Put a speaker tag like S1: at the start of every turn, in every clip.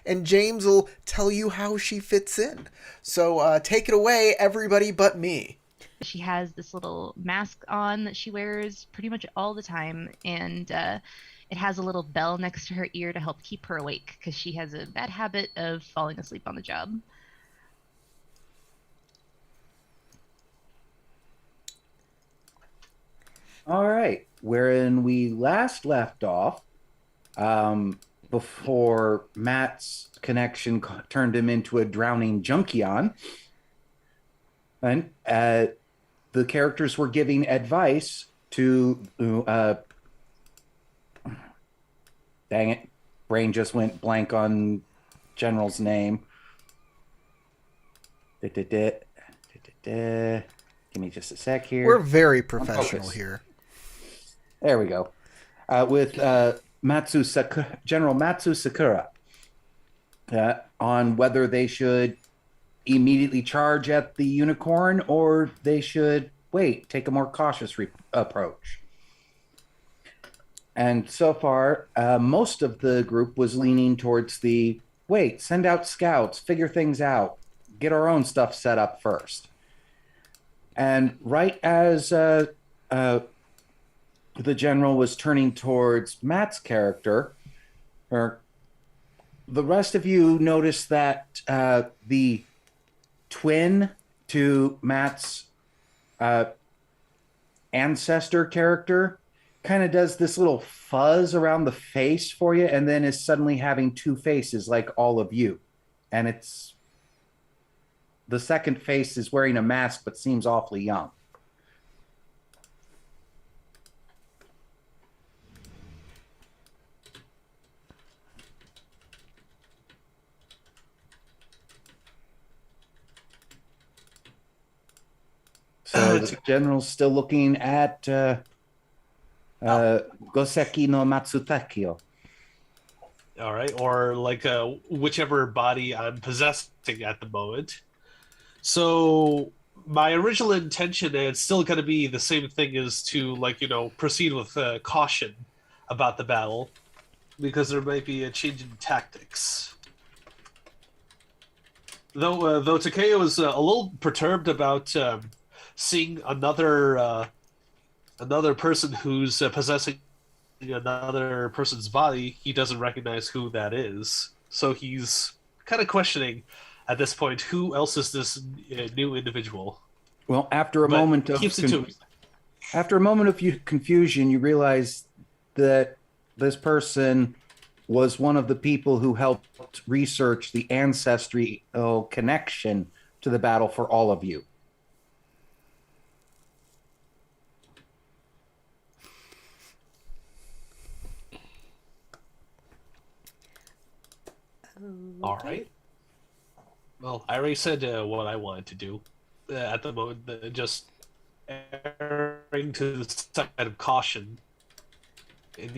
S1: and James will tell you how she fits in. So take it away, everybody but me.
S2: She has this little mask on that she wears pretty much all the time, and it has a little bell next to her ear to help keep her awake because she has a bad habit of falling asleep on the job.
S3: All right. Wherein we last left off, before Matt's connection turned him into a drowning junkion, and the characters were giving advice to, dang it, brain just went blank on General's name. Give me just a sec here.
S1: We're very professional here.
S3: There we go. With General Matsu Sakura, on whether they should immediately charge at the unicorn or they should wait, take a more cautious approach. And so far, most of the group was leaning towards the wait, send out scouts, figure things out, get our own stuff set up first. And right as the general was turning towards Matt's character, or the rest of you noticed that the twin to Matt's ancestor character kind of does this little fuzz around the face for you and then is suddenly having two faces like all of you. And it's the second face is wearing a mask but seems awfully young. So the general's still looking at Goseki no Matsutakyo.
S4: All right, or like whichever body I'm possessing at the moment. So my original intention, and it's still going to be the same thing, is to proceed with caution about the battle, because there might be a change in tactics. Though Takeo is a little perturbed about seeing another person who's possessing another person's body, he doesn't recognize who that is. So he's kind of questioning at this point, who else is this new individual?
S3: Well, after a moment of confusion, you realize that this person was one of the people who helped research the ancestral connection to the battle for all of you.
S4: All right. Well, I already said what I wanted to do at the moment. Just erring to the side of caution and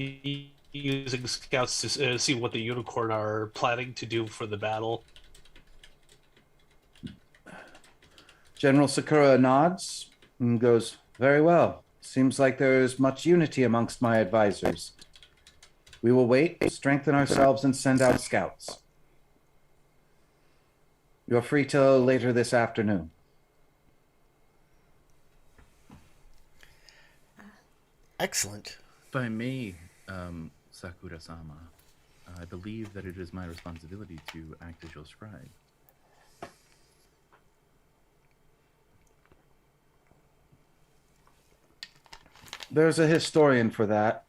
S4: using scouts to see what the unicorn are planning to do for the battle.
S3: General Sakura nods and goes, "Very well. Seems like there is much unity amongst my advisors. We will wait, strengthen ourselves, and send out scouts. You're free till later this afternoon."
S1: Excellent.
S5: If I may, Sakura-sama, I believe that it is my responsibility to act as your scribe.
S3: There's a historian for that.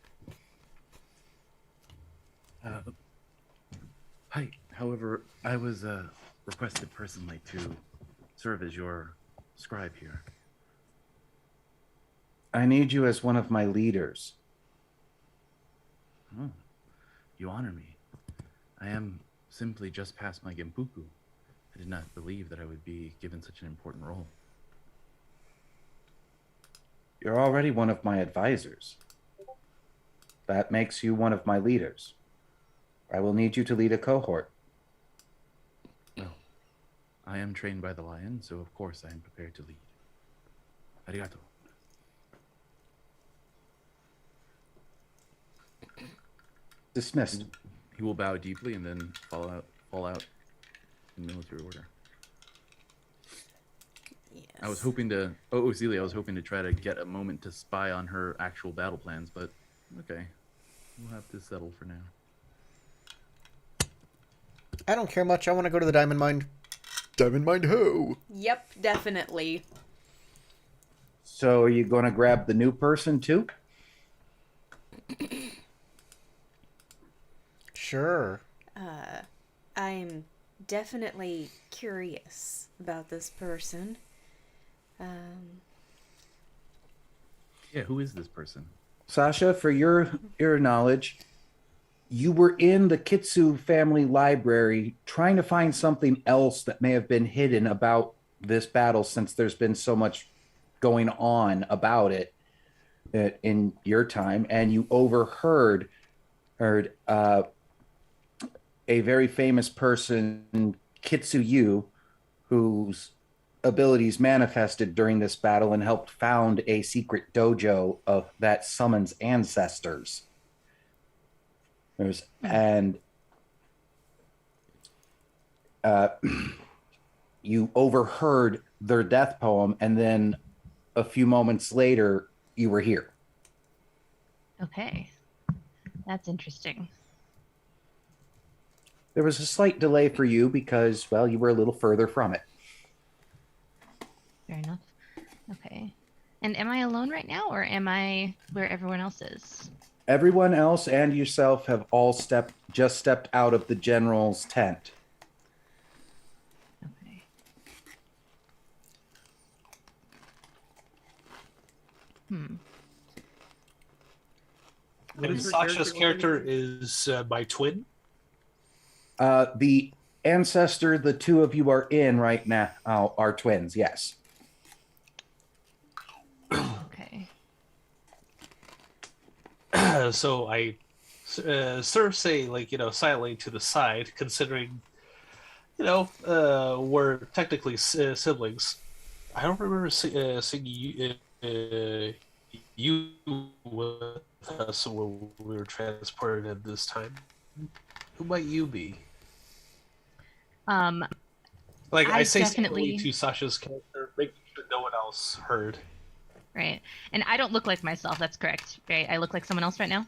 S5: Hi. However, I was requested personally to serve as your scribe here.
S3: I need you as one of my leaders.
S5: Oh, you honor me. I am simply just past my Genpuku. I did not believe that I would be given such an important role.
S3: You're already one of my advisors. That makes you one of my leaders. I will need you to lead a cohort.
S5: Well, I am trained by the Lion, so of course I am prepared to lead. Arigato.
S3: Dismissed.
S5: He will bow deeply and then follow fall out in military order.
S6: Yes.
S5: I was hoping to. Oh, Celia, I was hoping to try to get a moment to spy on her actual battle plans, but okay, we'll have to settle for now.
S1: I don't care much. I want to go to the diamond mine. Diamond mine ho!
S6: Yep, definitely.
S3: So are you going to grab the new person too?
S1: Sure.
S6: I'm definitely curious about this person.
S5: Yeah, who is this person?
S3: Sasha, for your knowledge, you were in the Kitsu family library trying to find something else that may have been hidden about this battle, since there's been so much going on about it in your time, and you overheard a very famous person, Kitsuyu, whose abilities manifested during this battle and helped found a secret dojo of that summons ancestors. And you overheard their death poem, and then a few moments later, you were here.
S2: Okay. That's interesting.
S3: There was a slight delay for you because, well, you were a little further from it.
S2: Fair enough. Okay. And am I alone right now, or am I where everyone else is?
S3: Everyone else and yourself have all just stepped out of the general's tent.
S2: Okay.
S4: And Sasha's character is my twin.
S3: The ancestor the two of you are in right now are twins, yes.
S2: Okay.
S4: So I sort of say, like, silently to the side, considering, we're technically siblings. I don't remember seeing you with us when we were transported in this time. Who might you be? Like, I say
S2: definitely
S4: to Sasha's character, making sure no one else heard.
S2: Right. And I don't look like myself. That's correct. Right. I look like someone else right now.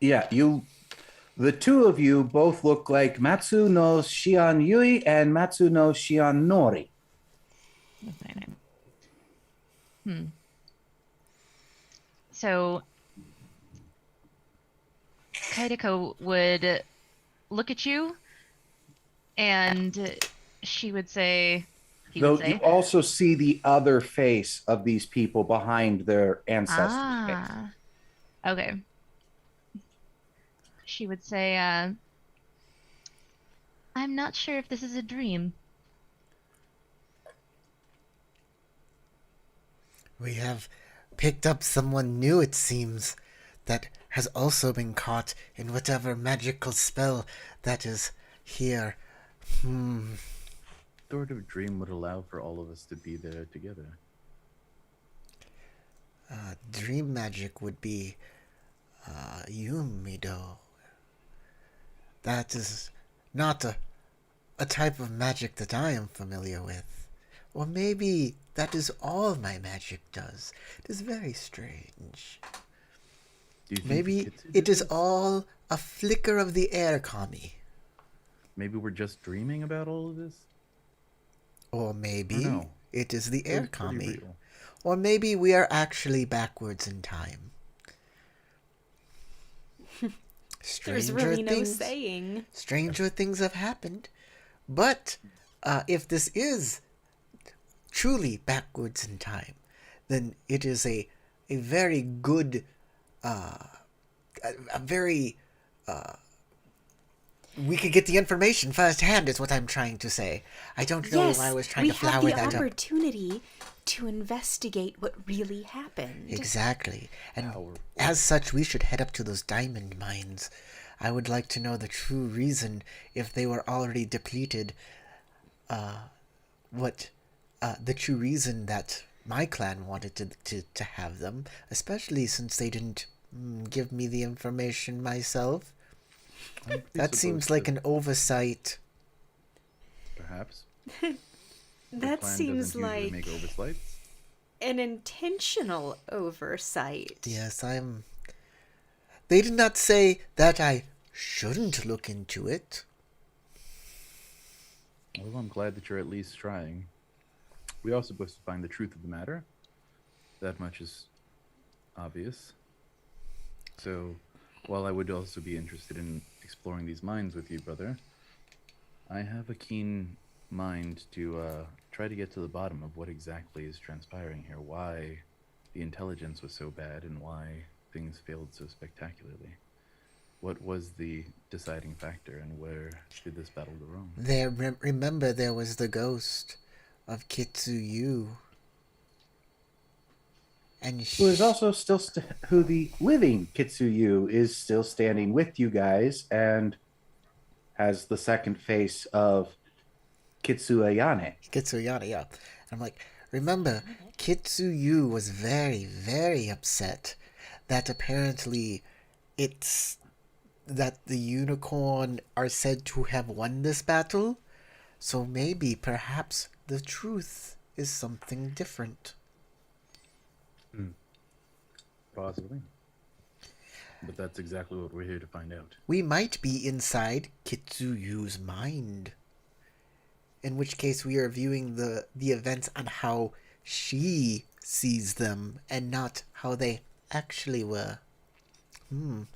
S3: Yeah, the two of you both look like Matsu no Shion Yui and Matsu no Shion Nori.
S2: Okay. So Kaideko would look at you, and she would say,
S3: Though you also see the other face of these people behind their ancestors' face.
S2: Okay. She would say, I'm not sure if this is a dream.
S1: We have picked up someone new, it seems, that has also been caught in whatever magical spell that is here.
S5: Sort of dream would allow for all of us to be there together.
S1: Dream magic would be Yumido. That is not a type of magic that I am familiar with. Or maybe that is all my magic does. It is very strange.
S5: Do you think
S1: Maybe it is all a flicker of the air, Kami.
S5: Maybe we're just dreaming about all of this?
S1: Or maybe
S5: No.
S1: it is the air,
S5: It's pretty
S1: Kami.
S5: real.
S1: Or maybe we are actually backwards in time.
S6: There's really no saying.
S1: Stranger things have happened. But if this is truly backwards in time, then it is a very good, we could get the information firsthand is what I'm trying to say. I don't know if I was trying to flower
S6: we
S1: that
S6: have
S1: up.
S6: the opportunity to investigate what really happened.
S1: Exactly. And as such, we should head up to those diamond mines. I would like to know the true reason, if they were already depleted, the true reason that my clan wanted to have them, especially since they didn't give me the information myself. That seems like an oversight.
S5: perhaps. The
S6: That
S5: plan
S6: seems
S5: doesn't usually
S6: like
S5: make oversights.
S6: an intentional oversight.
S1: Yes, They did not say that I shouldn't look into it.
S5: Well, I'm glad that you're at least trying. We are supposed to find the truth of the matter. That much is obvious. So, while I would also be interested in exploring these mines with you, brother, I have a keen mind to try to get to the bottom of what exactly is transpiring here, why the intelligence was so bad, and why things failed so spectacularly. What was the deciding factor, and where did this battle go wrong?
S1: Remember there was the ghost of Kitsuyu. And
S3: Who is also still who the living Kitsuyu is still standing with you guys and has the second face of Kitsuayane.
S1: Kitsuyana, yeah. I'm like, remember, Kitsuyu was very, very upset that apparently it's that the unicorn are said to have won this battle. So maybe, perhaps, the truth is something different.
S5: Possibly. But that's exactly what we're here to find out.
S1: We might be inside Kitsuyu's mind. In which case we are viewing the events on how she sees them and not how they actually were.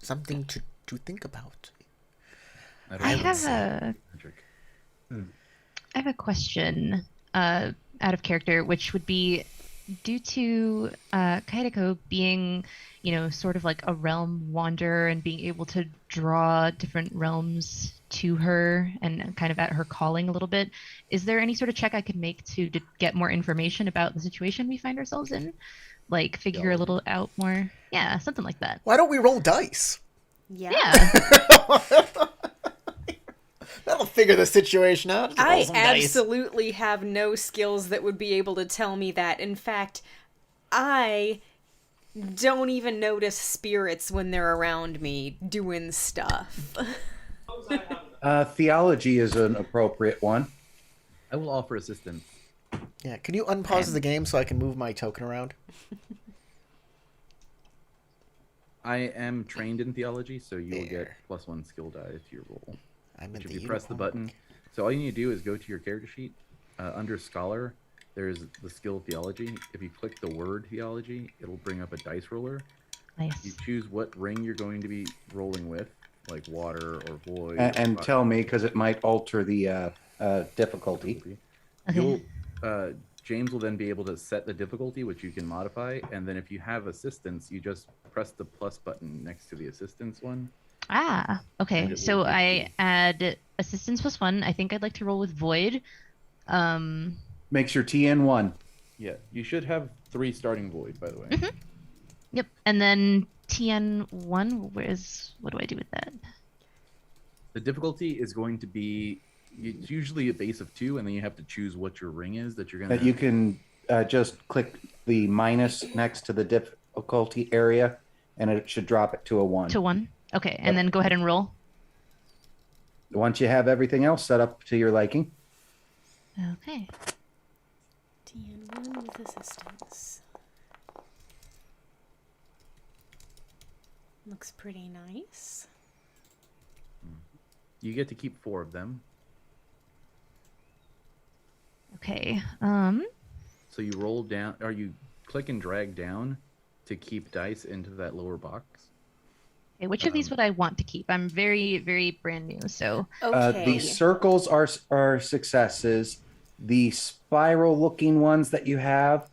S1: Something to think about.
S2: I have a question out of character, which would be due to Kaidako being, sort of like a realm wanderer and being able to draw different realms to her and kind of at her calling a little bit. Is there any sort of check I could make to get more information about the situation we find ourselves in? Like figure a little out more? Yeah, something like that.
S1: Why don't we roll dice?
S6: Yeah.
S1: That'll figure the situation out. Just roll
S6: I
S1: some dice.
S6: absolutely have no skills that would be able to tell me that. In fact, I don't even notice spirits when they're around me doing stuff.
S3: Theology is an appropriate one.
S5: I will offer assistance.
S1: Yeah, can you unpause the game so I can move my token around?
S5: I am trained in theology, so you will get
S1: There.
S5: +1 skill die to your roll.
S1: I'm
S5: Which
S1: at
S5: if
S1: the
S5: you press the
S1: unicorn.
S5: button, so all you need to do is go to your character sheet. Under Scholar, there's the skill Theology. If you click the word Theology, it'll bring up a dice roller. You
S2: Nice.
S5: choose what ring you're going to be rolling with, like water or void.
S3: And
S5: or
S3: tell me, because it might alter the difficulty.
S2: Okay.
S5: You'll, James will then be able to set the difficulty, which you can modify. And then if you have assistance, you just press the plus button next to the assistance one.
S2: Ah,
S5: And
S2: okay.
S5: it
S2: So
S5: will give
S2: I
S5: you-
S2: add assistance +1. I think I'd like to roll with void.
S3: Makes your TN 1.
S5: Yeah, you should have 3 starting void, by the way.
S2: Yep. And then TN1, what do I do with that?
S5: The difficulty is going to be, it's usually a base of 2, and then you have to choose what your ring is that you're going to...
S3: That you can just click the minus next to the difficulty area, and it should drop it to a 1.
S2: To 1? Okay. And
S3: Yep.
S2: then go ahead and roll.
S3: Once you have everything else set up to your liking.
S2: Okay.
S6: TN1 with assistance. Looks pretty nice.
S5: You get to keep 4 of them.
S2: Okay.
S5: So you roll down, or you click and drag down to keep dice into that lower box.
S2: Okay, which of these would I want to keep? I'm very, very brand new, so
S6: Okay.
S3: The circles are successes. The spiral-looking ones that you have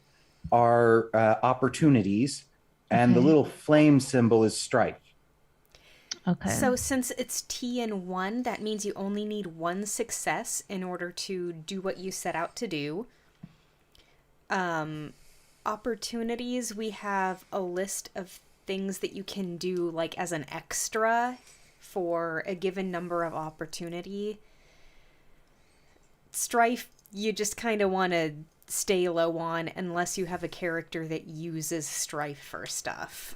S3: are opportunities, and the
S2: Okay.
S3: little flame symbol is strife.
S2: okay.
S6: So since it's TN1, that means you only need 1 success in order to do what you set out to do. Opportunities, we have a list of things that you can do like as an extra for a given number of opportunity. Strife, you just kind of want to stay low on unless you have a character that uses strife for stuff.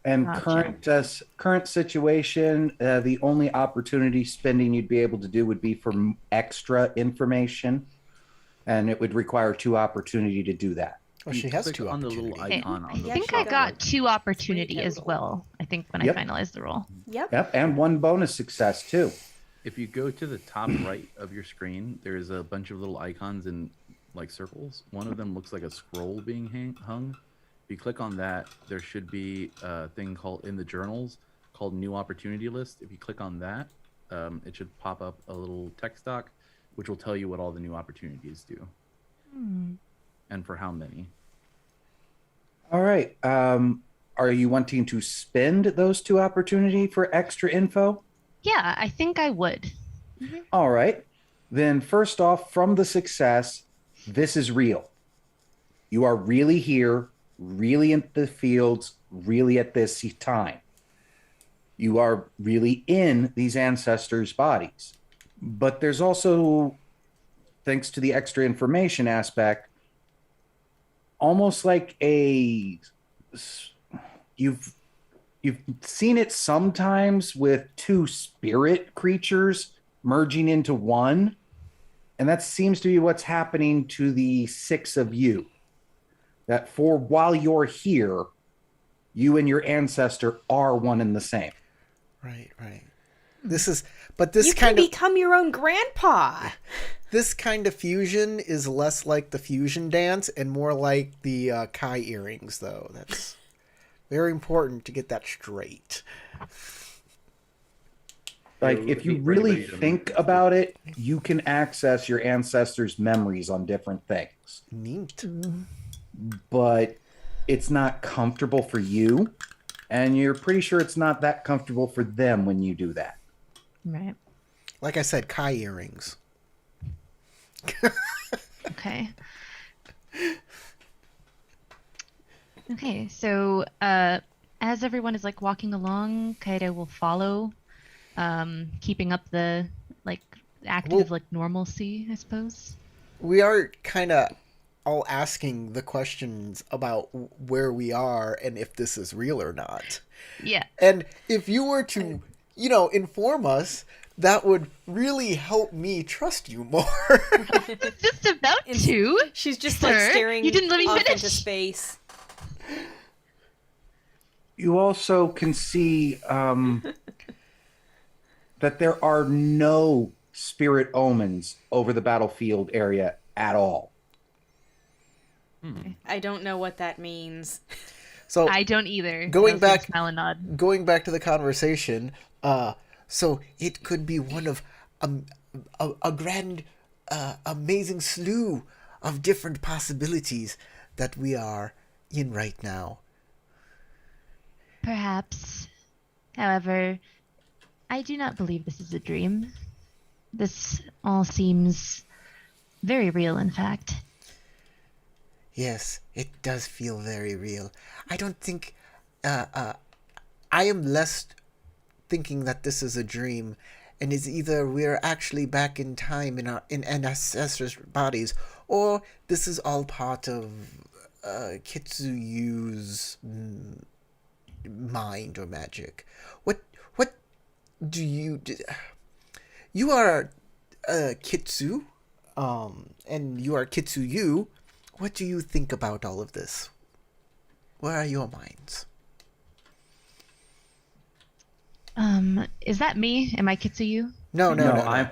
S3: And
S2: Gotcha.
S3: current situation, the only opportunity spending you'd be able to do would be for extra information, and it would require 2 opportunity to do that.
S1: Oh,
S5: You
S1: she has
S5: click
S1: 2
S5: on the little
S1: opportunity.
S5: icon on the
S2: I think
S6: Yeah,
S2: I
S6: she
S2: got
S6: got
S2: 2 opportunity
S6: 3
S2: as
S6: total.
S2: well. I think when
S3: Yep.
S2: I finalized the roll.
S6: Yep.
S3: Yep, and 1 bonus success too.
S5: If you go to the top right of your screen, there's a bunch of little icons in like circles. One of them looks like a scroll being hung. If you click on that, there should be a thing called in the journals called New Opportunity List. If you click on that, it should pop up a little text doc, which will tell you what all the new opportunities do and for how many.
S3: All right. Are you wanting to spend those 2 opportunity for extra info?
S2: Yeah, I think I would.
S3: All right. Then first off, from the success, this is real. You are really here, really in the fields, really at this time. You are really in these ancestors' bodies. But there's also, thanks to the extra information aspect, almost like you've seen it sometimes with 2 spirit creatures merging into one, and that seems to be what's happening to the 6 of you. That for while you're here, you and your ancestor are one and the same.
S1: Right, right. This
S6: You
S1: kind
S6: can
S1: of
S6: become your own grandpa.
S1: this kind of fusion is less like the fusion dance and more like the Kai earrings, though. That's very important to get that straight.
S3: Like,
S5: Yeah,
S3: if you
S5: for anybody
S3: really
S5: who doesn't
S3: think
S5: know,
S3: about it, you can access your ancestors' memories on different things.
S1: Neat.
S3: But it's not comfortable for you, and you're pretty sure it's not that comfortable for them when you do that.
S2: Right.
S1: Like I said, Kai earrings.
S2: Okay. Okay, so as everyone is like walking along, Kaito will follow, keeping up the like acting of
S1: Well-
S2: like normalcy, I suppose.
S1: We are kind of all asking the questions about where we are and if this is real or not.
S2: Yeah.
S1: And if you were to, inform us, that would really help me trust you more.
S2: Just about to.
S6: She's just
S2: Sir,
S6: like staring
S2: you didn't let me
S6: off
S2: finish.
S6: into space.
S3: You also can see that there are no spirit omens over the battlefield area at all.
S6: I don't know what that means.
S1: So
S2: I don't either.
S1: Going
S2: I was gonna
S1: back-
S2: smile and nod.
S1: going back to the conversation, so it could be one of a grand, amazing slew of different possibilities that we are in right now.
S2: Perhaps. However, I do not believe this is a dream. This all seems very real, in fact.
S1: Yes, it does feel very real. I don't think, I am less thinking that this is a dream, and is either we're actually back in time in ancestors' bodies, or this is all part of Kitsuyu's mind or magic. What do you do? You are Kitsu, and you are Kitsuyu. What do you think about all of this? Where are your minds?
S2: Is that me? Am I Kitsuyu?
S1: No.
S3: I'm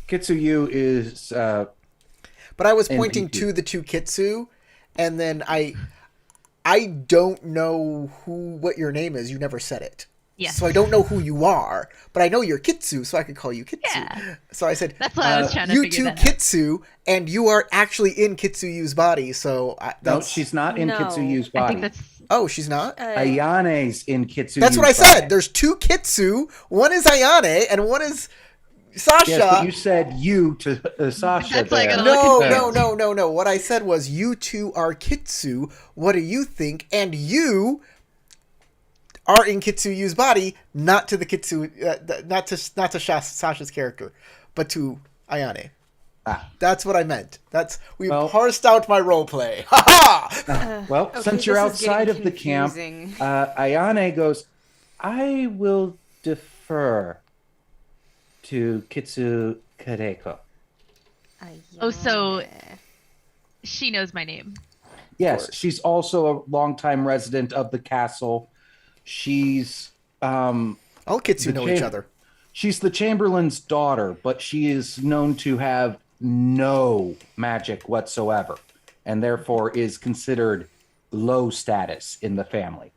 S3: Kitsuyu is
S1: But I was
S3: And
S1: pointing
S3: Piku.
S1: to the 2 Kitsu, and then I don't know what your name is. You never said it.
S2: Yes.
S1: So I don't know who you are, but I know you're Kitsu, so I could call you Kitsu.
S2: Yeah.
S1: So I said,
S2: That's what I was trying to
S1: you
S2: figure
S1: 2
S2: that out.
S1: Kitsu, and you are actually in Kitsuyu's body. So
S3: no,
S1: that's
S3: she's not in
S6: No.
S3: Kitsuyu's
S2: I
S3: body.
S2: think that's
S1: Oh, she's not.
S3: Ayane's in Kitsuyu's
S1: That's what I
S3: body.
S1: said. There's 2 Kitsu. One is Ayane, and one is Sasha.
S3: Yes, but you said you to Sasha.
S2: That's why I
S3: there.
S2: gotta
S1: No,
S2: look
S1: no. What I said was you 2 are Kitsu. What do you think? And you are in Kitsuyu's body, not to the Kitsu, not to Sasha's character, but to Ayane. That's what I meant. We've
S3: Well-
S1: parsed out my role play. Ha ha!
S3: Well,
S6: Okay,
S3: since you're
S6: this is getting
S3: outside of the camp,
S6: confusing.
S3: Ayane goes, I will defer to Kitsu Kareko.
S2: Oh, so-
S6: Ayane.
S2: She knows my name.
S3: Yes,
S1: course.
S3: she's also a longtime resident of the castle. She's
S1: All Kitsu
S3: The
S1: know each
S3: chamber-
S1: other.
S3: she's the Chamberlain's daughter, but she is known to have no magic whatsoever, and therefore is considered low status in the family.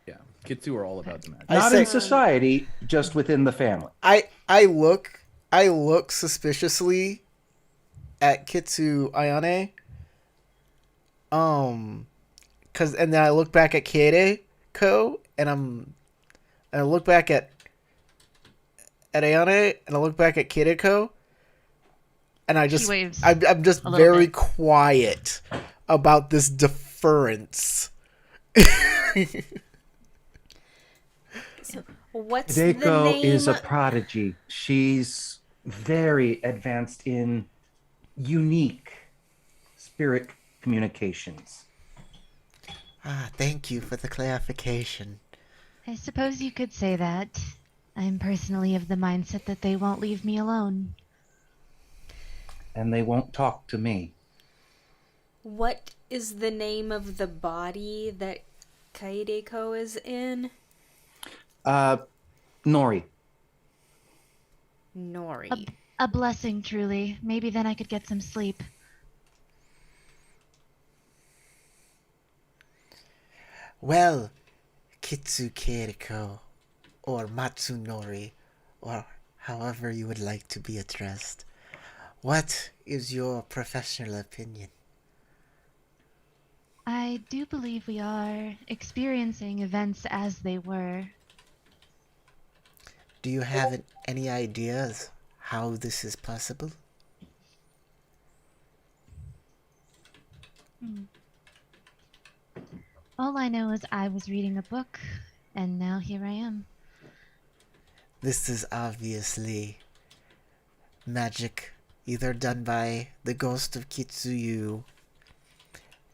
S5: Yeah, Kitsu are all about the magic.
S1: I
S3: Not
S1: say-
S3: in society, just within the family.
S1: I look suspiciously at Kitsu Ayane. And then I look back at Kiriko, and I look back at Ayane, and I look back at Kiriko, and I just
S2: waves
S1: I'm just
S2: a little
S1: very
S2: bit.
S1: quiet about this deference.
S6: What's the
S3: Hideko
S6: name?
S3: is a prodigy. She's very advanced in unique spirit communications.
S1: Thank you for the clarification.
S2: I suppose you could say that. I'm personally of the mindset that they won't leave me alone.
S3: And they won't talk to me.
S6: What is the name of the body that Kaideko is in?
S3: Nori.
S6: Nori.
S2: A blessing, truly. Maybe then I could get some sleep.
S1: Well, Kitsu Kiriko, or Matsunori, or however you would like to be addressed, what is your professional opinion?
S2: I do believe we are experiencing events as they were.
S1: Do you have any ideas how this is possible?
S2: All I know is I was reading a book, and now here I am.
S1: This is obviously magic either done by the ghost of Kitsuyu,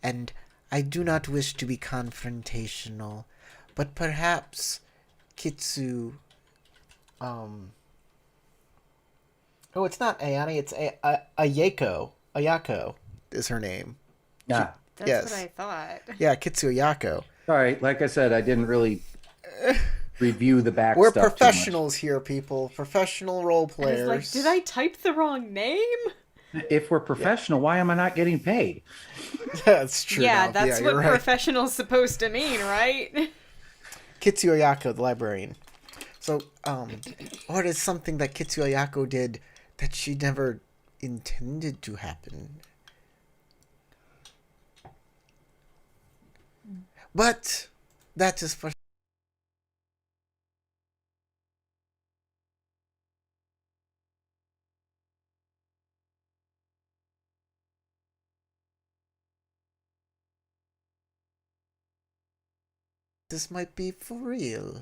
S1: and I do not wish to be confrontational, but perhaps Kitsu, oh, it's not Ayane, it's Ayako is her name.
S3: Yeah.
S6: That's
S1: yes.
S6: what I thought.
S1: Yeah, Kitsu Ayako.
S3: Sorry, like I said, I didn't really review the back
S1: We're
S3: stuff too much.
S1: professionals here, people. Professional role
S6: I was
S1: players.
S6: like, did I type the wrong name?
S3: If we're professional, why am I not getting paid?
S1: That's true.
S6: Yeah,
S1: now.
S6: that's
S1: you're
S6: what
S1: right.
S6: professional's supposed to mean, right?
S1: Kitsu Oyako, the librarian. So, or is something that Kitsu Oyako did that she never intended to happen. But that is for this might be for real.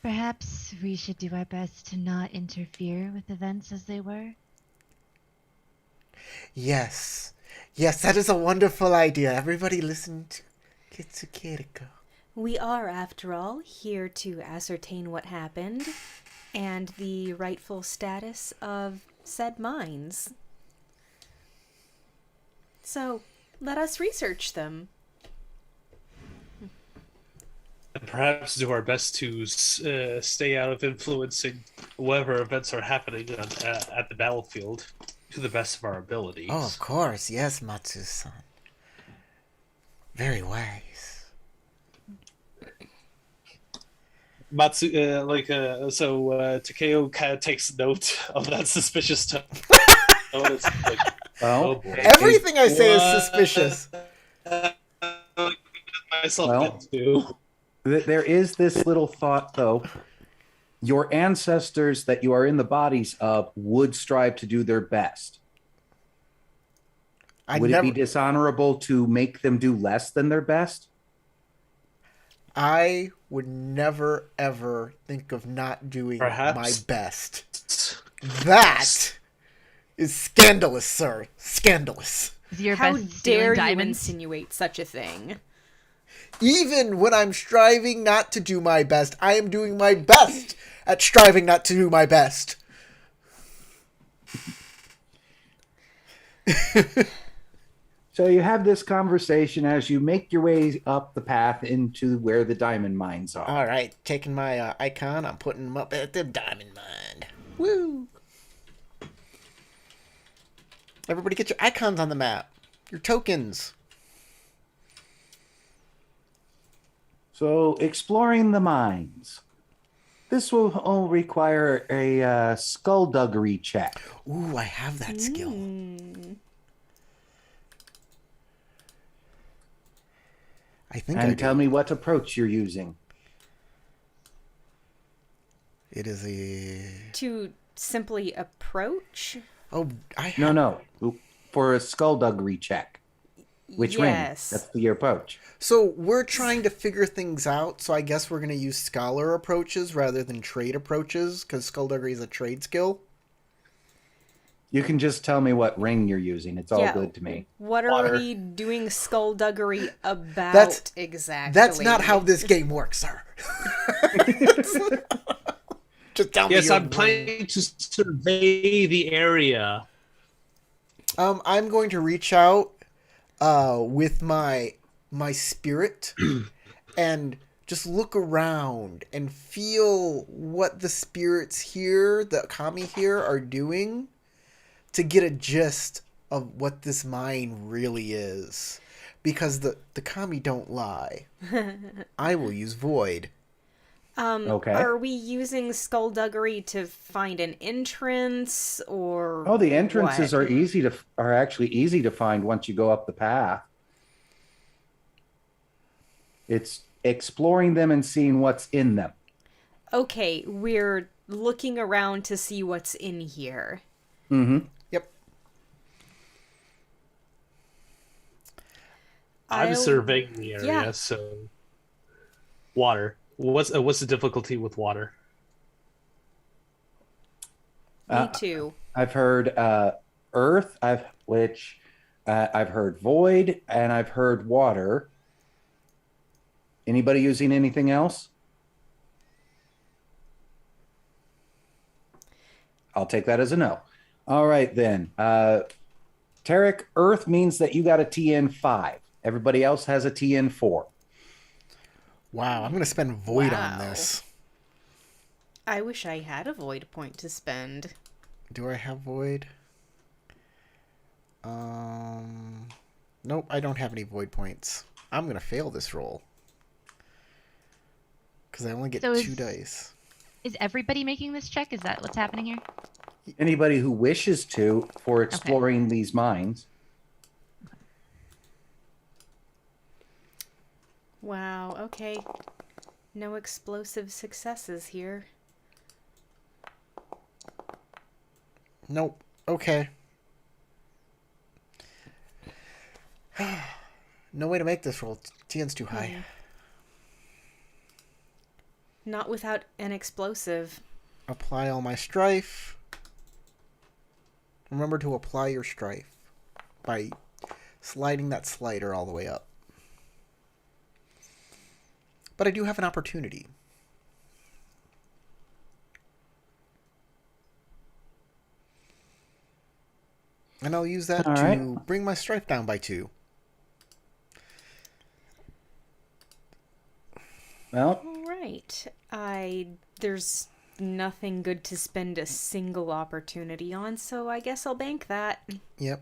S2: Perhaps we should do our best to not interfere with events as they were.
S1: Yes. Yes, that is a wonderful idea. Everybody listen to Kitsu Kiriko.
S6: We are, after all, here to ascertain what happened and the rightful status of said mines. So, let us research them.
S4: And perhaps do our best to stay out of influencing whatever events are happening at the battlefield to the best of our abilities.
S1: Oh, of course. Yes, Matsu-san. Very wise.
S4: Takeo kind of takes note of that suspicious tone. It's like,
S3: Well,
S4: oh boy.
S1: Everything I say is
S4: What?
S1: suspicious.
S4: Myself
S3: Well,
S4: into.
S3: there is this little thought, though. Your ancestors that you are in the bodies of would strive to do their best. Would it be dishonorable to make them do less than their best?
S1: I would never, ever think of not doing
S4: Perhaps.
S1: my best. That is scandalous, sir. Scandalous.
S2: Is your
S6: How
S2: best stealing
S6: dare you
S2: diamonds?
S6: insinuate such a thing?
S1: Even when I'm striving not to do my best, I am doing my best at striving not to do my best.
S3: So you have this conversation as you make your way up the path into where the diamond mines are.
S1: All right, taking my icon, I'm putting them up at the diamond mine. Woo! Everybody get your icons on the map. Your tokens.
S3: So exploring the mines. This will all require a skullduggery check.
S1: Ooh, I have that skill. I think I
S3: And
S1: do.
S3: tell me what approach you're using.
S1: It is a...
S6: To simply approach?
S1: Oh, I have...
S3: No. For a skullduggery check. Which ring?
S6: Yes.
S3: That's the approach.
S1: So we're trying to figure things out, so I guess we're going to use scholar approaches rather than trade approaches, because skullduggery is a trade skill.
S3: You can just tell me what ring you're using. It's all
S6: Yeah.
S3: good to me.
S6: What are
S4: Water.
S6: we doing skullduggery about
S1: That's-
S6: exactly?
S1: That's not how this game works, sir. Just tell me
S4: Yes,
S1: your
S4: I'm
S1: ring.
S4: planning to survey the area.
S1: I'm going to reach out with my spirit and just look around and feel what the spirits here, the kami here, are doing to get a gist of what this mine really is. Because the kami don't lie. I will use void.
S3: Okay.
S6: Are we using skullduggery to find an entrance or?
S3: Oh, the entrances
S6: what?
S3: are actually easy to find once you go up the path. It's exploring them and seeing what's in them.
S6: Okay, we're looking around to see what's in here.
S3: Mm-hmm.
S1: Yep.
S4: I'm
S6: I'll-
S4: surveying the area,
S6: yeah.
S4: so water. What's the difficulty with water?
S6: Me too.
S3: I've heard earth. I've heard void, and I've heard water. Anybody using anything else? I'll take that as a no. All right then. Tarek, earth means that you got a TN 5. Everybody else has a TN 4.
S1: Wow, I'm going to spend void
S6: Wow.
S1: on this.
S6: I wish I had a void point to spend.
S1: Do I have void? Nope, I don't have any void points. I'm going to fail this roll. Because I only get
S2: So
S1: 2 dice.
S2: Is everybody making this check? Is that what's happening here?
S3: Anybody who wishes to for exploring these mines.
S6: Wow, okay. No explosive successes here.
S1: Nope. Okay. No way to make this roll. TN's too high.
S6: Not without an explosive.
S1: Apply all my strife. Remember to apply your strife by sliding that slider all the way up. But I do have an opportunity. And I'll use that
S3: All
S1: to
S3: right.
S1: bring my strife down by 2.
S3: Well,
S6: All right. There's nothing good to spend a single opportunity on, so I guess I'll bank that.
S1: Yep.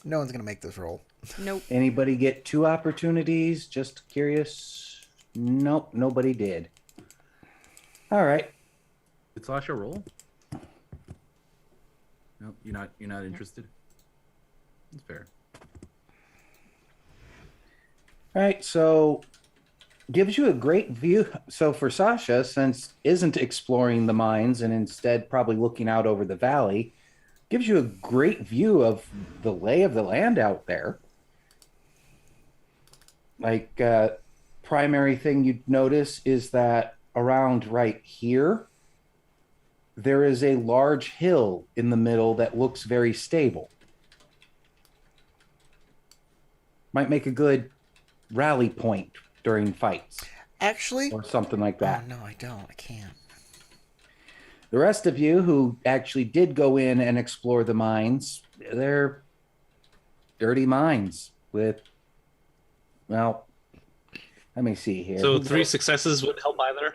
S1: No one's going to make this roll.
S6: Nope.
S3: anybody get 2 opportunities? Just curious. Nope, nobody did. All right.
S5: Did Sasha roll? No, you're not interested. That's fair.
S3: All right, so gives you a great view. So for Sasha, since isn't exploring the mines and instead probably looking out over the valley, gives you a great view of the lay of the land out there. Like, primary thing you'd notice is that around right here, there is a large hill in the middle that looks very stable. Might make a good rally point during fights
S1: Actually,
S3: or something like
S1: oh
S3: that.
S1: no, I don't. I can't.
S3: The rest of you who actually did go in and explore the mines, they're dirty mines with, well, let me see here.
S4: So 3 successes wouldn't help either.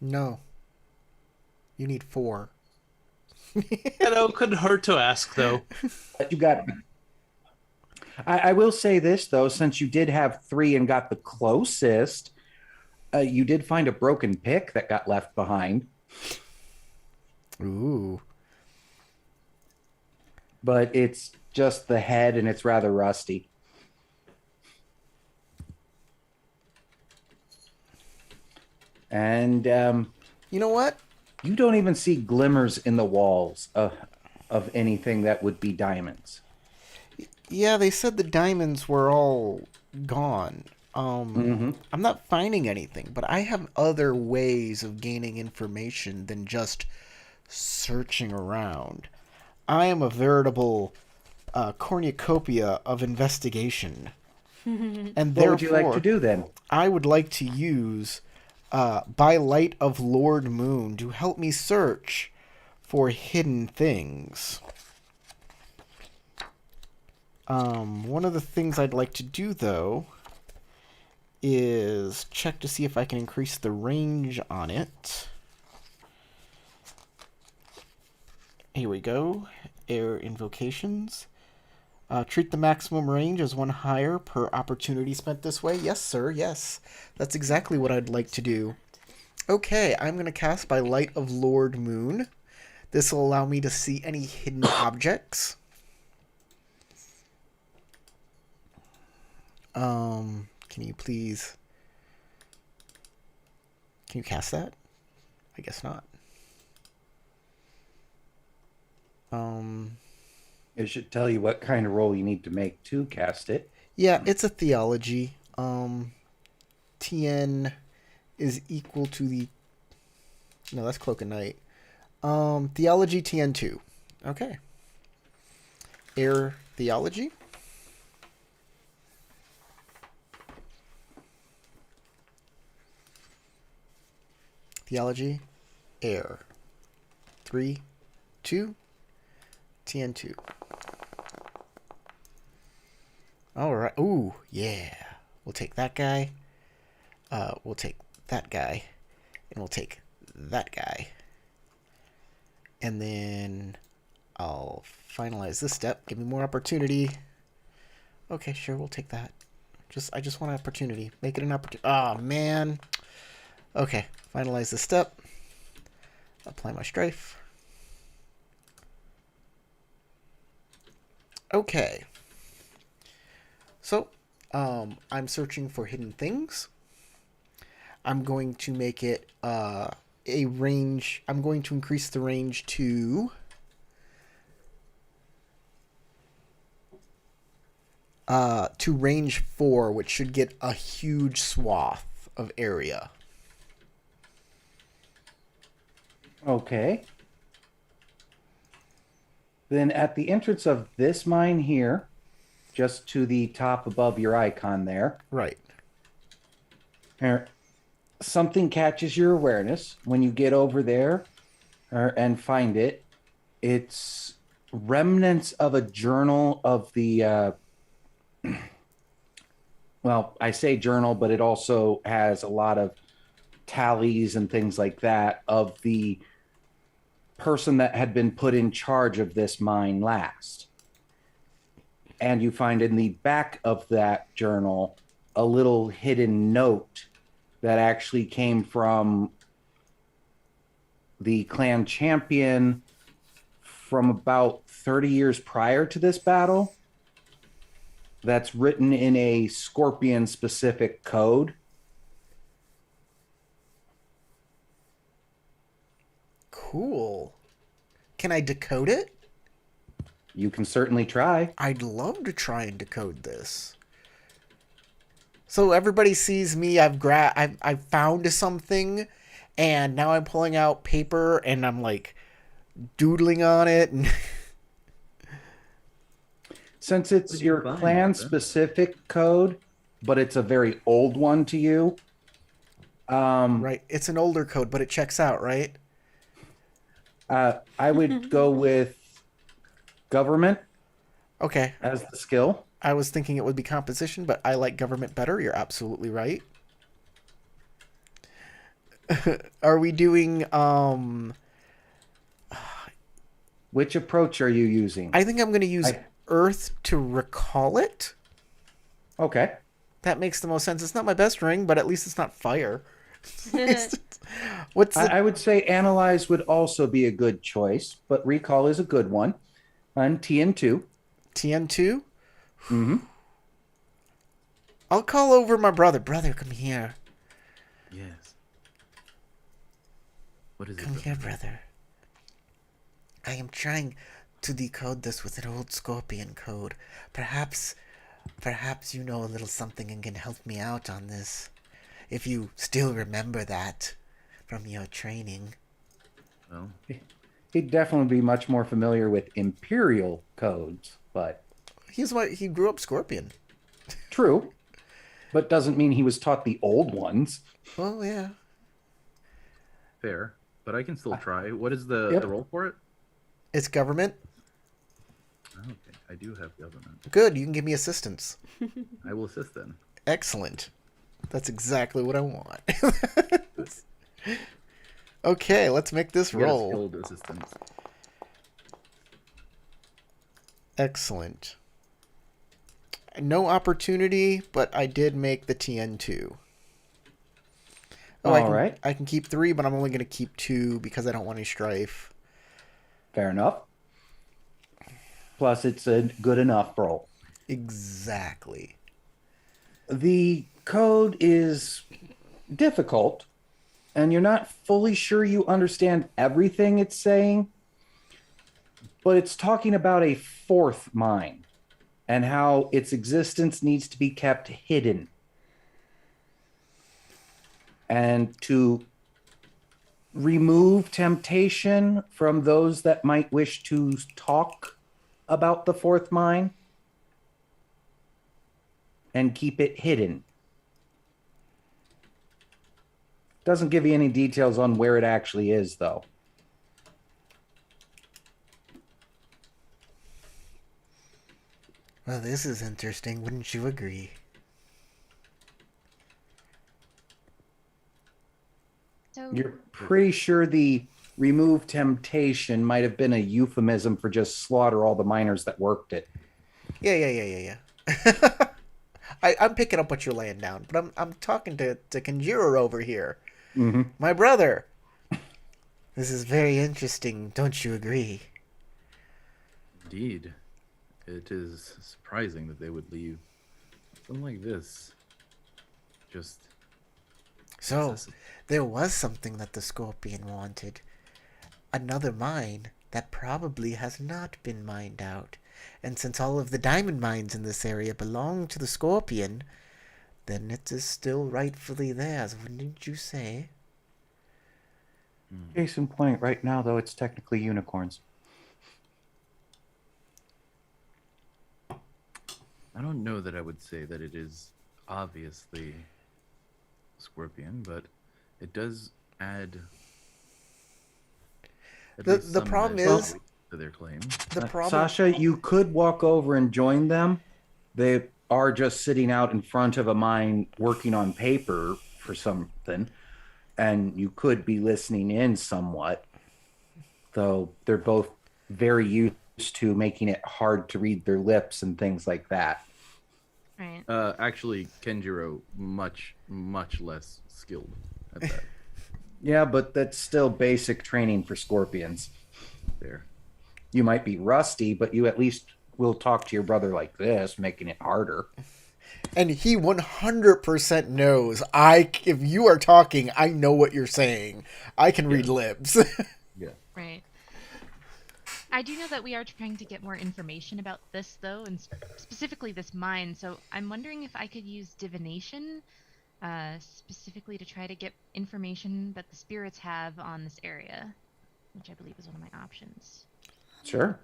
S1: No. You need 4.
S4: You know, couldn't hurt to ask, though.
S3: You got. I will say this though, since you did have 3 and got the closest, you did find a broken pick that got left behind.
S1: Ooh.
S3: But it's just the head and it's rather rusty. And
S1: You know what?
S3: you don't even see glimmers in the walls of anything that would be diamonds.
S1: Yeah, they said the diamonds were all gone. I'm not finding anything, but I have other ways of gaining information than just searching around. I am a veritable cornucopia of investigation. And
S3: What would you like to do then?
S1: I would like to use By Light of Lord Moon to help me search for hidden things. One of the things I'd like to do, though, is check to see if I can increase the range on it. Here we go. Air invocations. Treat the maximum range as 1 higher per opportunity spent this way. Yes, sir, yes. That's exactly what I'd like to do. Okay, I'm going to cast By Light of Lord Moon. This will allow me to see any hidden objects. Can you please... Can you cast that? I guess not.
S3: It should tell you what kind of roll you need to make to cast it.
S1: Yeah, it's a theology. TN is equal to the... No, that's Cloak and Night. Theology TN2. Okay. Air Theology. Theology. Air. 3, 2, TN2. All right. Ooh, yeah. We'll take that guy. We'll take that guy. And we'll take that guy. And then I'll finalize this step. Give me more opportunity. Okay, sure, we'll take that. I just want an opportunity. Make it an opportunity. Oh, man. Okay, finalize this step. Apply my strife. Okay. So, I'm searching for hidden things. I'm going to make it a range. I'm going to increase the range to range 4, which should get a huge swath of area.
S3: Okay. Then at the entrance of this mine here, just to the top above your icon there,
S1: Right.
S3: something catches your awareness when you get over there and find it. It's remnants of a journal of the... well, I say journal, but it also has a lot of tallies and things like that of the person that had been put in charge of this mine last. And you find in the back of that journal a little hidden note that actually came from the clan champion from about 30 years prior to this battle. That's written in a scorpion specific code.
S1: Cool. Can I decode it?
S3: You can certainly try.
S1: I'd love to try and decode this. So everybody sees me. I've found something, and now I'm pulling out paper and I'm like doodling on it. And
S3: Since it's
S5: What did you
S3: your
S5: find,
S3: clan
S5: Martha?
S3: specific code, but it's a very old one to you.
S1: right, it's an older code, but it checks out, right?
S3: I would go with government
S1: Okay.
S3: as the skill.
S1: I was thinking it would be composition, but I like government better. You're absolutely right. Are we doing
S3: Which approach are you using?
S1: I think I'm going to use
S3: I-
S1: earth to recall it.
S3: Okay.
S1: That makes the most sense. It's not my best ring, but at least it's not fire. What's the
S3: I would say analyze would also be a good choice, but recall is a good one. And TN2.
S1: TN2?
S3: Mm-hmm.
S1: I'll call over my brother. Brother, come here.
S5: Yes. What is it?
S1: Come
S5: brother?
S1: here, brother. I am trying to decode this with an old scorpion code. Perhaps you know a little something and can help me out on this. If you still remember that from your training.
S5: Well,
S3: He'd definitely be much more familiar with imperial codes, but
S1: He grew up scorpion.
S3: true. But doesn't mean he was taught the old ones.
S1: Well, yeah.
S5: fair, but I can still try. What is the
S3: Yep.
S5: roll for it?
S1: It's government.
S5: Okay, I do have government.
S1: Good, you can give me assistance.
S5: I will assist then.
S1: Excellent. That's exactly what I want. Okay, let's make this
S5: Get a
S1: roll.
S5: skilled assistance.
S1: Excellent. No opportunity, but I did make the TN2. Oh,
S3: All right.
S1: I can keep 3, but I'm only going to keep 2 because I don't want any strife.
S3: Fair enough. Plus, it's a good enough roll.
S1: Exactly.
S3: The code is difficult, and you're not fully sure you understand everything it's saying, but it's talking about a fourth mind and how its existence needs to be kept hidden. And to remove temptation from those that might wish to talk about the fourth mind and keep it hidden. Doesn't give you any details on where it actually is, though.
S1: Well, this is interesting, wouldn't you agree?
S2: So
S3: You're pretty sure the remove temptation might have been a euphemism for just slaughter all the miners that worked it.
S1: Yeah. I'm picking up what you're laying down, but I'm talking to Conjurer over here.
S3: Mm-hmm.
S1: My brother. This is very interesting, don't you agree?
S5: Indeed. It is surprising that they would leave something like this. Just
S1: So,
S5: accessible.
S1: there was something that the Scorpion wanted. Another mine that probably has not been mined out. And since all of the diamond mines in this area belong to the Scorpion, then it is still rightfully theirs, wouldn't you say?
S3: Case in point, right now, though, it's technically unicorns.
S5: I don't know that I would say that it is obviously scorpion, but it does add at
S1: The-
S5: least
S1: the
S5: some
S1: problem
S5: measure
S1: is-
S5: to their claim.
S1: The problem...
S3: Sasha, you could walk over and join them. They are just sitting out in front of a mine working on paper for something, and you could be listening in somewhat, though they're both very used to making it hard to read their lips and things like that.
S2: right.
S5: Actually, Kenjiro much less skilled at that.
S3: Yeah, but that's still basic training for scorpions.
S5: There.
S3: You might be rusty, but you at least will talk to your brother like this, making it harder.
S1: And he 100% knows. If you are talking, I know what you're saying. I can read lips.
S5: Yeah.
S2: Right. I do know that we are trying to get more information about this, though, and specifically this mine. So I'm wondering if I could use divination, specifically to try to get information that the spirits have on this area, which I believe is one of my options.
S3: Sure.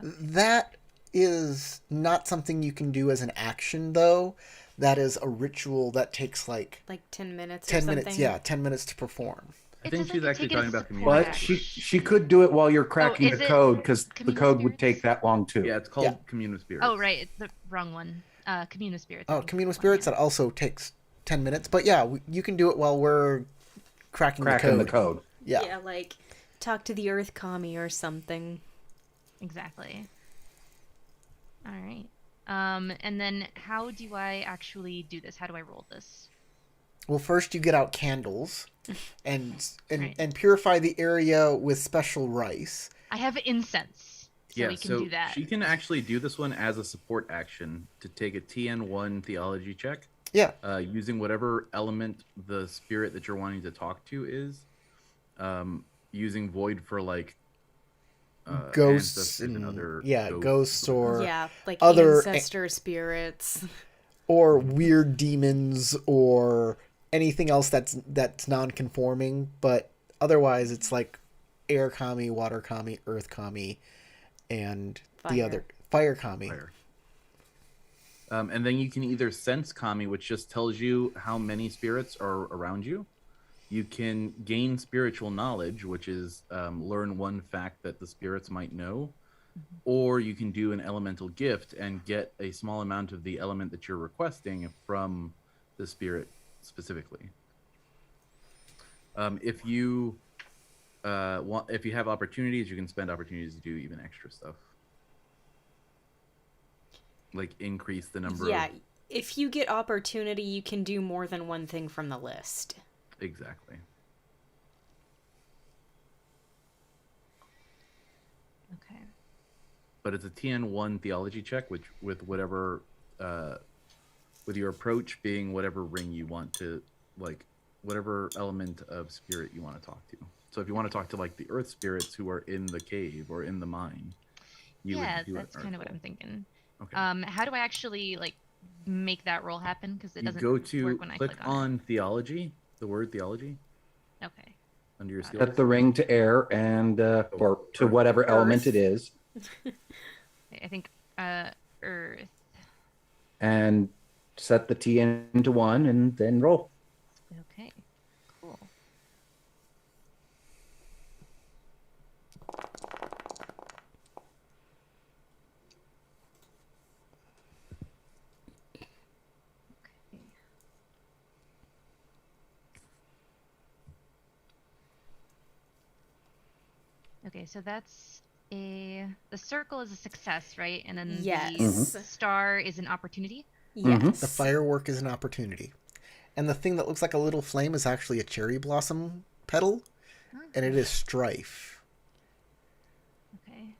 S1: That is not something you can do as an action, though. That is a ritual that takes like
S6: Like 10 minutes or
S1: 10
S6: something.
S1: minutes. Yeah, 10 minutes to perform.
S5: I
S2: It
S5: think
S2: says
S5: she's
S2: I can
S5: actually
S2: take it
S5: talking
S2: as
S5: about
S2: a
S5: community.
S3: But
S2: support
S3: she could do it while you're cracking
S2: is
S3: the
S2: it
S3: code, because the
S2: Communal
S3: code would
S2: Spirits?
S3: take that long too.
S5: Yeah, it's called
S1: Yeah.
S5: Commune of Spirits.
S2: Oh, right, it's the wrong one. Commune of Spirits. I
S1: Oh,
S2: think, is
S1: communal
S2: the one,
S1: spirits
S2: yeah.
S1: that also takes 10 minutes. But yeah, you can do it while we're cracking
S3: Cracking
S1: the
S3: the
S1: code.
S3: code.
S1: Yeah.
S6: Like talk to the Earth Commie or something.
S2: Exactly. All right. And then how do I actually do this? How do I roll this?
S1: Well, first you get out candles and
S2: Right.
S1: and purify the area with special rice.
S2: I have incense, so
S5: Yeah,
S2: we can
S5: so
S2: do that.
S5: she can actually do this one as a support action to take a TN1 theology check,
S1: Yeah.
S5: using whatever element the spirit that you're wanting to talk to is, using void for like
S1: Ghosts
S5: ancestors and other
S1: ghosts or
S6: Yeah, like
S1: other
S6: ancestor spirits.
S1: or weird demons or anything else that's non-conforming, but otherwise it's like air kami, water kami, earth kami, and the
S6: Fire.
S1: other fire kami.
S5: fire. And then you can either sense kami, which just tells you how many spirits are around you. You can gain spiritual knowledge, which is learn one fact that the spirits might know. Or you can do an elemental gift and get a small amount of the element that you're requesting from the spirit specifically. If you if you have opportunities, you can spend opportunities to do even extra stuff, like increase the number.
S6: Yeah,
S5: of...
S6: if you get opportunity, you can do more than one thing from the list.
S5: Exactly.
S2: Okay.
S5: But it's a TN1 theology check, which with whatever, with your approach being whatever ring you want to, like, whatever element of spirit you want to talk to. So if you want to talk to like the earth spirits who are in the cave or in the mine, you
S2: Yeah,
S5: would do
S2: that's
S5: an
S2: kind of
S5: earth
S2: what I'm
S5: roll.
S2: thinking.
S5: Okay.
S2: How do I actually like make that roll happen? Because it
S5: You
S2: doesn't
S5: go to
S2: work when I
S5: click
S2: click on
S5: on theology, the word theology,
S2: it. Okay.
S5: under your
S2: Got it.
S5: skills.
S3: Set the ring to air and or to whatever element it is,
S2: I think Earth.
S3: and set the T into 1, and then roll.
S2: Okay. Cool. Okay. Okay, so that's the circle is a success, right? And then
S6: Yes.
S2: the star is an opportunity.
S6: Yes.
S1: The firework is an opportunity. And the thing that looks like a little flame is actually a cherry blossom petal, and it is strife.
S2: Okay.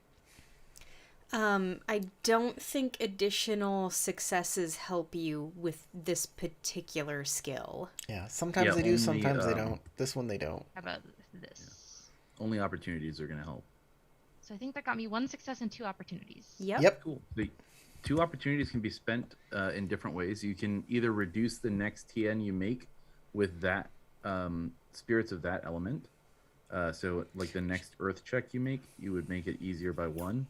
S6: I don't think additional successes help you with this particular skill.
S1: Yeah, sometimes
S5: Yeah,
S1: they do,
S5: only,
S1: sometimes they don't. This one they don't.
S2: How about this?
S5: Only opportunities are going to help.
S2: So I think that got me 1 success and 2 opportunities.
S1: Yep.
S5: Cool. The 2 opportunities can be spent in different ways. You can either reduce the next TN you make with that spirits of that element. So like the next earth check you make, you would make it easier by 1.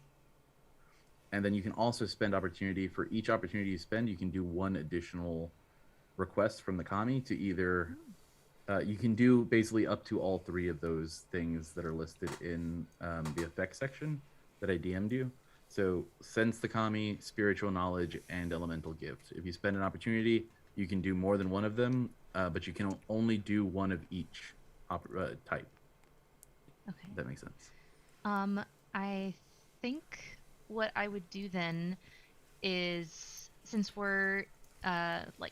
S5: And then you can also spend opportunity. For each opportunity you spend, you can do 1 additional request from the kami to either you can do basically up to all 3 of those things that are listed in the effects section that I DM'd you. So sense the kami, spiritual knowledge, and elemental gift. If you spend an opportunity, you can do more than 1 of them, but you can only do 1 of each type.
S2: Okay.
S5: If that makes sense.
S2: I think what I would do then is, since we're like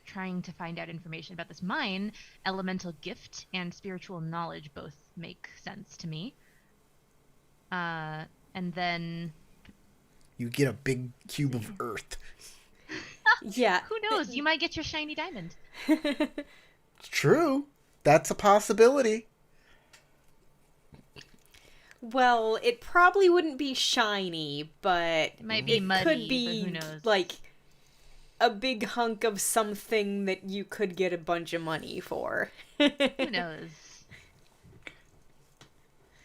S2: trying to find out information about this mine, elemental gift and spiritual knowledge both make sense to me. And then
S1: You get a big cube of earth.
S6: Yeah.
S2: who knows? You might get your shiny diamond.
S1: It's true. That's a possibility.
S6: Well, it probably wouldn't be shiny, but
S2: It might be muddy,
S6: could be
S2: but who knows?
S6: like a big hunk of something that you could get a bunch of money for.
S2: Who knows?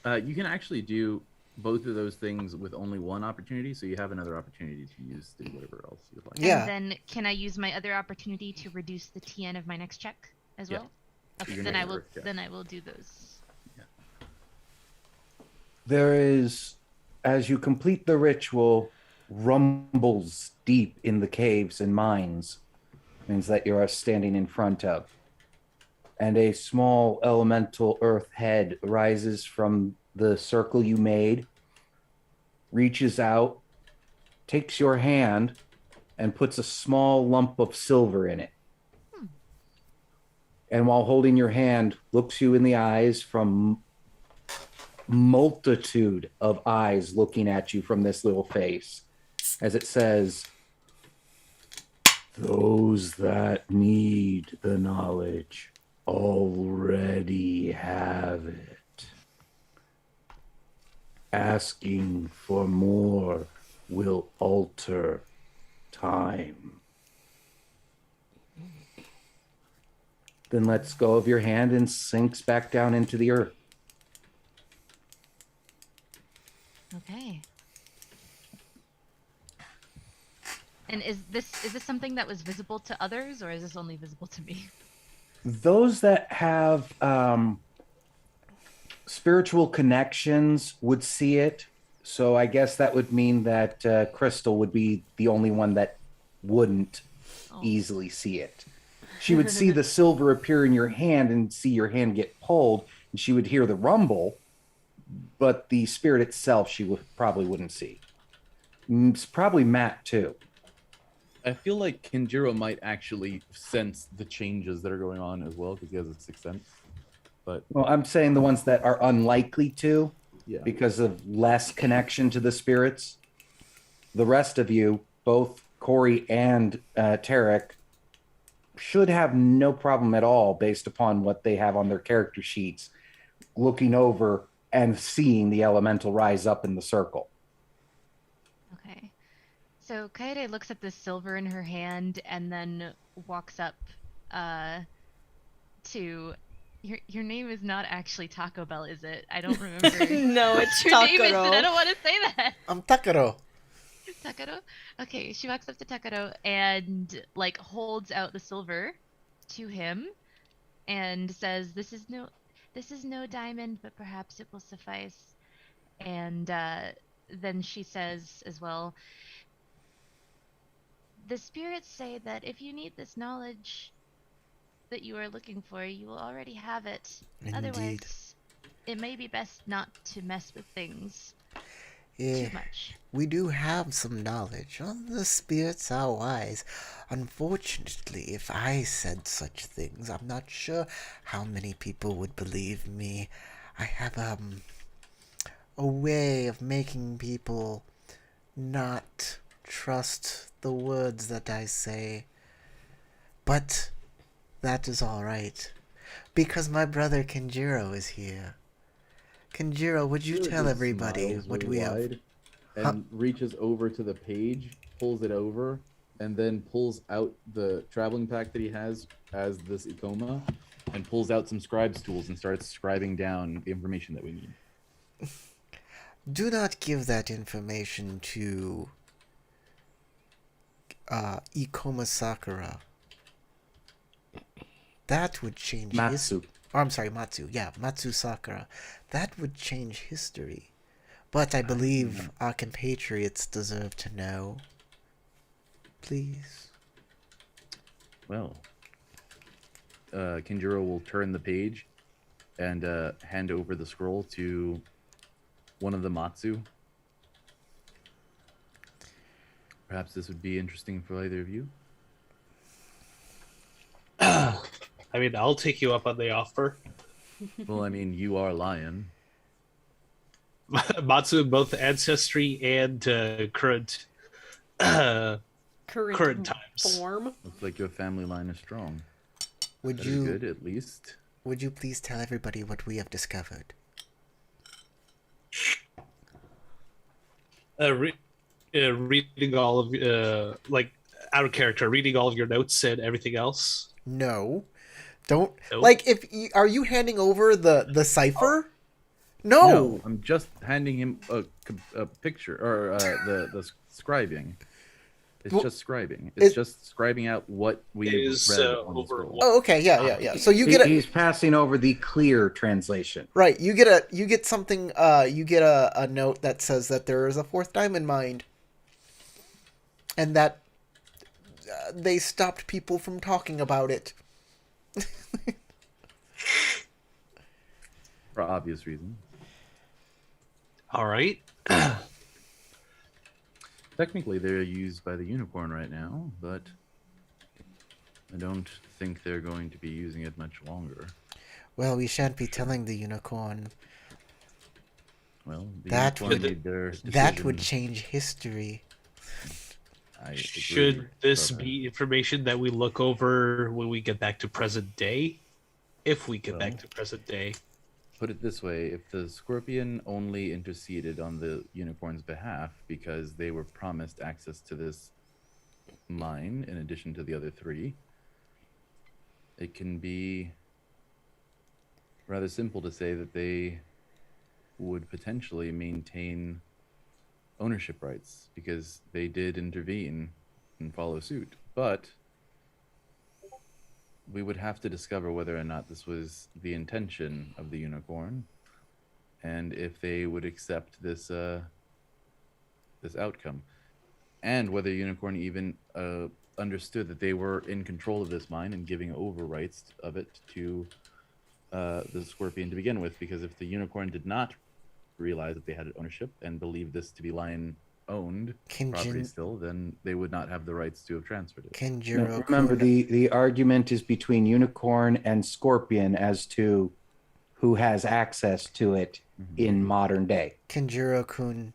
S5: You can actually do both of those things with only one opportunity, so you have another opportunity to use to do whatever else you like.
S1: Yeah.
S2: And then can I use my other opportunity to reduce the TN of my next check as
S5: Yeah.
S2: well? Okay,
S5: Your
S2: then
S5: next
S2: I will.
S5: work check.
S2: Then I will do those.
S3: There is, as you complete the ritual, rumbles deep in the caves and mines, means that you are standing in front of. And a small elemental earth head rises from the circle you made, reaches out, takes your hand, and puts a small lump of silver in it. And while holding your hand, looks you in the eyes from multitude of eyes looking at you from this little face as it says, "Those that need the knowledge already have it. Asking for more will alter time." Then lets go of your hand and sinks back down into the earth.
S2: Okay. And is this something that was visible to others, or is this only visible to me?
S3: Those that have spiritual connections would see it. So I guess that would mean that Crystal would be the only one that wouldn't
S2: Oh.
S3: easily see it. She would see the silver appear in your hand and see your hand get pulled, and she would hear the rumble, but the spirit itself she probably wouldn't see. It's probably Matt too.
S5: I feel like Kinjiro might actually sense the changes that are going on as well because he has a sixth sense. But
S3: Well, I'm saying the ones that are unlikely to,
S5: yeah,
S3: because of less connection to the spirits. The rest of you, both Corey and Tarek, should have no problem at all based upon what they have on their character sheets, looking over and seeing the elemental rise up in the circle.
S2: Okay. So Kaede looks at the silver in her hand and then walks up to your name is not actually Taco Bell, is it? I don't remember.
S6: No, it's
S2: Your name is, and I
S6: Takaro.
S2: don't want to say that.
S1: I'm Takaro.
S2: Takaro? Okay, she walks up to Takaro and like holds out the silver to him and says, this is no diamond, but perhaps it will suffice." And then she says as well, "The spirits say that if you need this knowledge that you are looking for, you will already have it.
S1: Indeed.
S2: Otherwise, it may be best not to mess with things
S1: Yeah,
S2: too much."
S1: we do have some knowledge. Oh, the spirits are wise. Unfortunately, if I said such things, I'm not sure how many people would believe me. I have a way of making people not trust the words that I say. But that is all right, because my brother Kenjiro is here. Kenjiro, would you
S5: Kinjiro
S1: tell
S5: just
S1: everybody
S5: smiles
S1: what
S5: really
S1: we have?
S5: wide and reaches over to the page, pulls it over, and then pulls out the traveling pack that he has as this Ikoma, and pulls out some scribe's tools and starts scribing down the information that we need.
S1: Do not give that information to Ikoma Sakura. That would change
S3: Matsu.
S1: I'm sorry, Matsu. Yeah, Matsu Sakura. That would change history. But I believe our compatriots deserve to know. Please.
S5: Well, Kinjiro will turn the page and hand over the scroll to one of the Matsu. Perhaps this would be interesting for either of you.
S4: I mean, I'll take you up on the offer.
S5: Well, I mean, you are Lion.
S4: Matsu in both ancestry and current current times.
S6: form.
S5: Looks like your family line is strong.
S1: Would
S5: That is
S1: you
S5: good, at least.
S1: would you please tell everybody what we have discovered?
S4: reading all of like out of character, reading all of your notes and everything else.
S1: No. Don't
S4: Nope.
S1: like are you handing over the cipher? No.
S5: No, I'm just handing him a picture or the scribing. It's
S1: Well,
S5: just scribing.
S1: it-
S5: It's just scribing out what we
S4: Is,
S5: read on the
S4: over
S5: scroll.
S1: Oh, okay. Yeah. So you get
S3: He's passing over the clear translation.
S1: right. You get something. You get a note that says that there is a fourth diamond mine, and that they stopped people from talking about it.
S5: For obvious reasons.
S4: All right.
S5: Technically, they're used by the unicorn right now, but I don't think they're going to be using it much longer.
S1: Well, we shan't be telling the unicorn.
S5: Well, the
S1: That
S5: unicorn
S4: would-
S5: made their
S1: That would
S5: decision.
S1: change history.
S5: I agree,
S4: Should this
S5: brother.
S4: be information that we look over when we get back to present day? If we get back
S5: Well.
S4: to present day.
S5: Put it this way, if the scorpion only interceded on the unicorn's behalf because they were promised access to this mine in addition to the other three, it can be rather simple to say that they would potentially maintain ownership rights because they did intervene and follow suit. But we would have to discover whether or not this was the intention of the unicorn, and if they would accept this this outcome, and whether unicorn even understood that they were in control of this mine and giving over rights of it to the scorpion to begin with. Because if the unicorn did not realize that they had ownership and believed this to be lion owned
S1: Can
S5: property
S1: Jin-
S5: still, then they would not have the rights to have transferred it.
S1: Can
S3: Now,
S1: Jiro
S3: remember, the argument is between unicorn and scorpion as to who has access to it in modern day.
S1: Kenjiro-kun,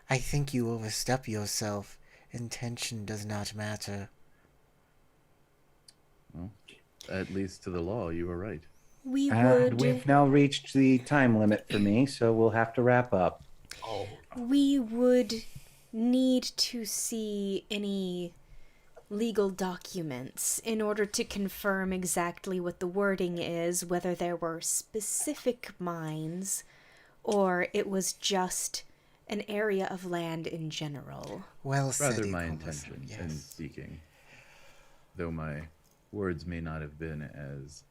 S1: I think you overstep yourself. Intention does not matter.
S5: Well, at least to the law, you were right.
S6: We
S3: And
S6: would
S3: we've now reached the time limit for me, so we'll have to wrap up.
S4: Oh.
S6: we would need to see any legal documents in order to confirm exactly what the wording is, whether there were specific mines or it was just an area of land in general.
S1: Well said,
S5: Rather my
S1: Ikomasan,
S5: intention in
S1: yes.
S5: speaking, though my words may not have been as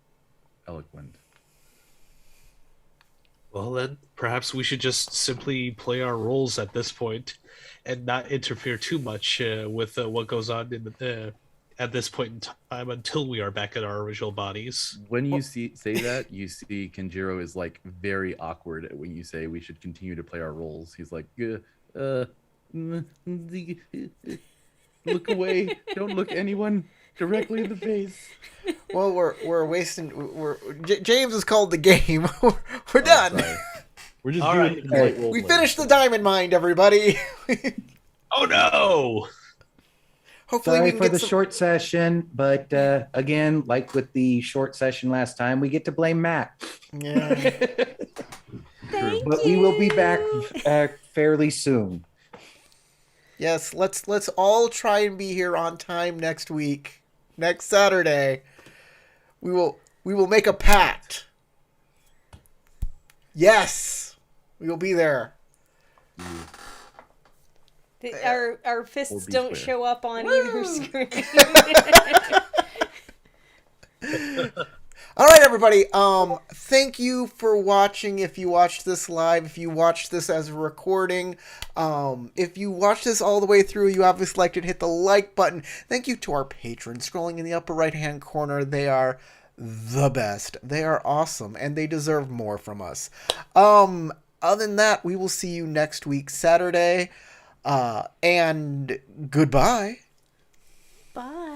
S5: eloquent.
S4: Well, then perhaps we should just simply play our roles at this point, and not interfere too much with what goes on in at this point in time until we are back in our original bodies.
S5: When you say that, you see Kenjiro is like very awkward when you say we should continue to play our roles. He's like, look away, don't look anyone directly in the face.
S1: Well, we're wasting. James is called the game. We're done.
S5: Sorry. We're just
S4: All
S5: doing
S4: right.
S5: it in light role
S1: We
S5: play.
S1: finished the diamond mine, everybody.
S4: Oh no!
S1: Hopefully we
S3: Sorry
S1: can
S3: for
S1: get
S3: the
S1: some...
S3: short session, but again, like with the short session last time, we get to blame Matt.
S1: Yeah.
S6: Thank
S3: But we will be back fairly soon.
S1: Yes, let's all try and be here on time next week. Next Saturday. We will make a pact. Yes. We will be there.
S6: Our fists
S5: We'll be
S6: don't
S5: square.
S6: show up on either screen.
S1: All right, everybody. Thank you for watching. If you watched this live, if you watched this as a recording, if you watched this all the way through, you obviously liked it. Hit the like button. Thank you to our patrons scrolling in the upper right-hand corner. They are the best. They are awesome, and they deserve more from us. Other than that, we will see you next week, Saturday. And goodbye.
S6: Bye.